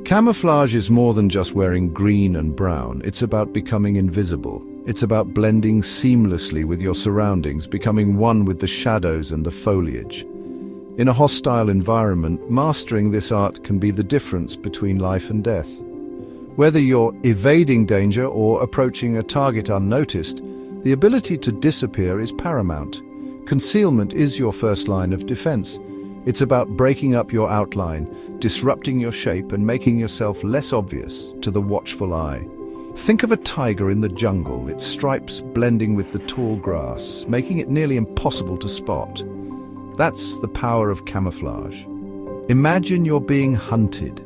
Camouflage is more than just wearing green and brown. It's about becoming invisible. It's about blending seamlessly with your surroundings, becoming one with the shadows and the foliage. In a hostile environment, mastering this art can be the difference between life and death. Whether you're evading danger or approaching a target unnoticed, the ability to disappear is paramount. Concealment is your first line of defense. It's about breaking up your outline, disrupting your shape, and making yourself less obvious to the watchful eye. Think of a tiger in the jungle, its stripes blending with the tall grass, making it nearly impossible to spot. That's the power of camouflage. Imagine you're being hunted.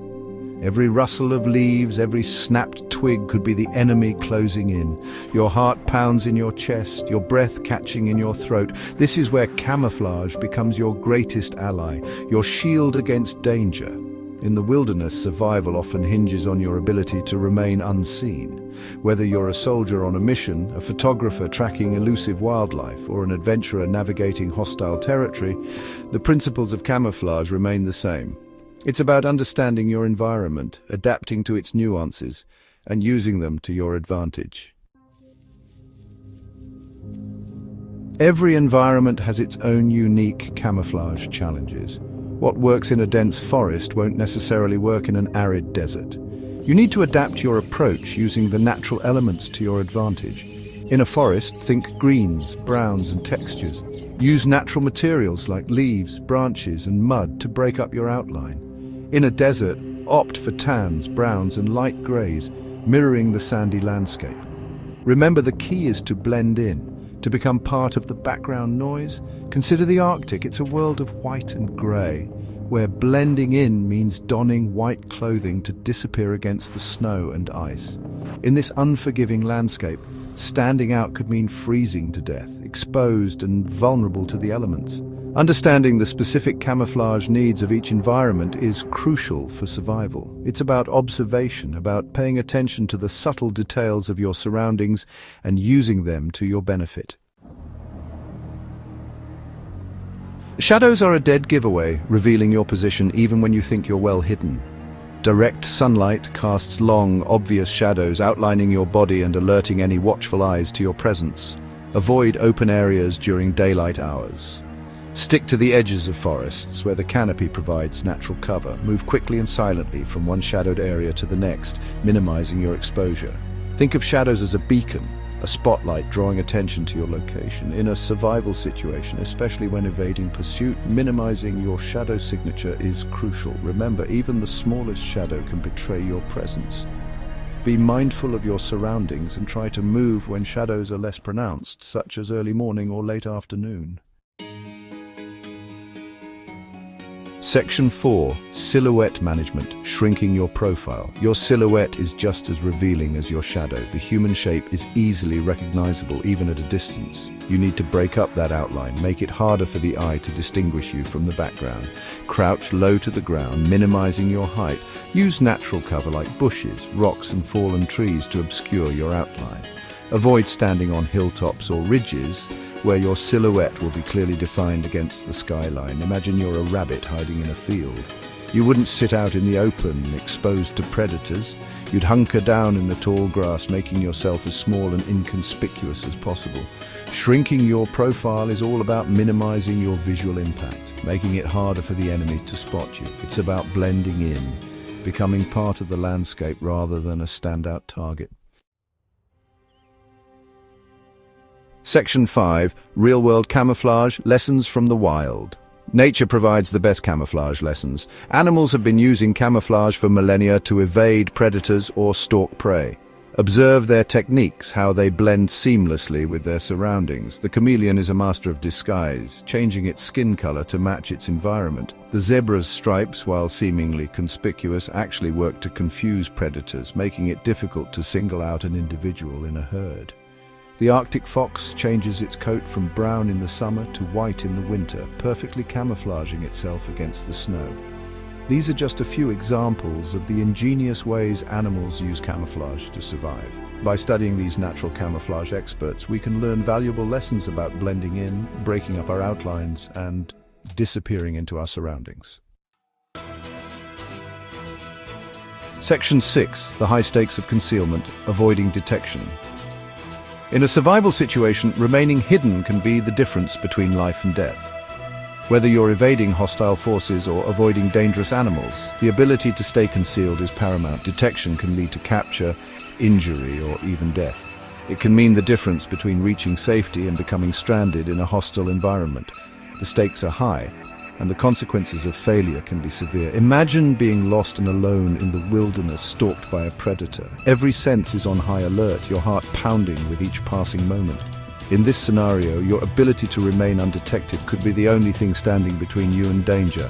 Every rustle of leaves, every snapped twig could be the enemy closing in. Your heart pounds in your chest, your breath catching in your throat. This is where camouflage becomes your greatest ally, your shield against danger. In the wilderness, survival often hinges on your ability to remain unseen. Whether you're a soldier on a mission, a photographer tracking elusive wildlife, or an adventurer navigating hostile territory, the principles of camouflage remain the same. It's about understanding your environment, adapting to its nuances, and using them to your advantage. Every environment has its own unique camouflage challenges. What works in a dense forest won't necessarily work in an arid desert. You need to adapt your approach using the natural elements to your advantage. In a forest, think greens, browns, and textures. Use natural materials like leaves, branches, and mud to break up your outline. In a desert, opt for tans, browns, and light greys, mirroring the sandy landscape. Remember, the key is to blend in, to become part of the background noise. Consider the Arctic. It's a world of white and grey, where blending in means donning white clothing to disappear against the snow and ice. In this unforgiving landscape, standing out could mean freezing to death, exposed and vulnerable to the elements. Understanding the specific camouflage needs of each environment is crucial for survival. It's about observation, about paying attention to the subtle details of your surroundings and using them to your benefit. Shadows are a dead giveaway, revealing your position even when you think you're well hidden. Direct sunlight casts long, obvious shadows, outlining your body and alerting any watchful eyes to your presence. Avoid open areas during daylight hours. Stick to the edges of forests, where the canopy provides natural cover. Move quickly and silently from one shadowed area to the next, minimizing your exposure. Think of shadows as a beacon, a spotlight drawing attention to your location. In a survival situation, especially when evading pursuit, minimizing your shadow signature is crucial. Remember, even the smallest shadow can betray your presence. Be mindful of your surroundings and try to move when shadows are less pronounced, such as early morning or late afternoon. Section 4. Silhouette Management. Shrinking your profile. Your silhouette is just as revealing as your shadow. The human shape is easily recognizable even at a distance. You need to break up that outline, make it harder for the eye to distinguish you from the background. Crouch low to the ground, minimizing your height. Use natural cover like bushes, rocks, and fallen trees to obscure your outline. Avoid standing on hilltops or ridges, where your silhouette will be clearly defined against the skyline. Imagine you're a rabbit hiding in a field. You wouldn't sit out in the open, exposed to predators. You'd hunker down in the tall grass, making yourself as small and inconspicuous as possible. Shrinking your profile is all about minimizing your visual impact, making it harder for the enemy to spot you. It's about blending in, becoming part of the landscape rather than a standout target. Section 5. Real-world camouflage. Lessons from the wild. Nature provides the best camouflage lessons. Animals have been using camouflage for millennia to evade predators or stalk prey. Observe their techniques, how they blend seamlessly with their surroundings. The chameleon is a master of disguise, changing its skin color to match its environment. The zebra's stripes, while seemingly conspicuous, actually work to confuse predators, making it difficult to single out an individual in a herd. The Arctic fox changes its coat from brown in the summer to white in the winter, perfectly camouflaging itself against the snow. These are just a few examples of the ingenious ways animals use camouflage to survive. By studying these natural camouflage experts, we can learn valuable lessons about blending in, breaking up our outlines, and disappearing into our surroundings. Section 6. The high stakes of concealment, avoiding detection. In a survival situation, remaining hidden can be the difference between life and death. Whether you're evading hostile forces or avoiding dangerous animals, the ability to stay concealed is paramount. Detection can lead to capture, injury, or even death. It can mean the difference between reaching safety and becoming stranded in a hostile environment. The stakes are high, and the consequences of failure can be severe. Imagine being lost and alone in the wilderness, stalked by a predator. Every sense is on high alert, your heart pounding with each passing moment. In this scenario, your ability to remain undetected could be the only thing standing between you and danger.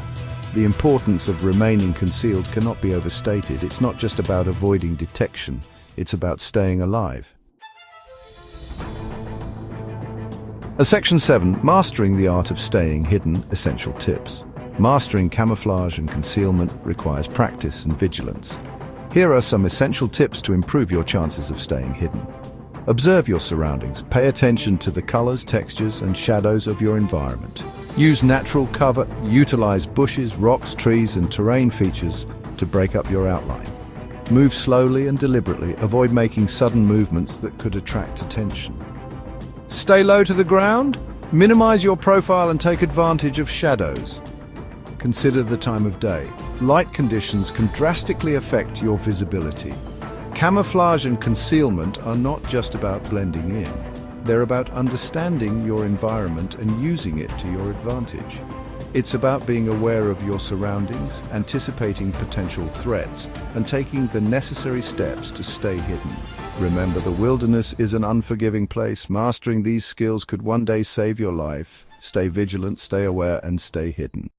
The importance of remaining concealed cannot be overstated. It's not just about avoiding detection, it's about staying alive. Section 7. Mastering the art of staying hidden. Essential tips. Mastering camouflage and concealment requires practice and vigilance. Here are some essential tips to improve your chances of staying hidden. Observe your surroundings. Pay attention to the colors, textures, and shadows of your environment. Use natural cover. Utilize bushes, rocks, trees, and terrain features to break up your outline. Move slowly and deliberately. Avoid making sudden movements that could attract attention. Stay low to the ground. Minimize your profile and take advantage of shadows. Consider the time of day. Light conditions can drastically affect your visibility. Camouflage and concealment are not just about blending in. They're about understanding your environment and using it to your advantage. It's about being aware of your surroundings, anticipating potential threats, and taking the necessary steps to stay hidden. Remember, the wilderness is an unforgiving place. Mastering these skills could one day save your life. Stay vigilant, stay aware, and stay hidden.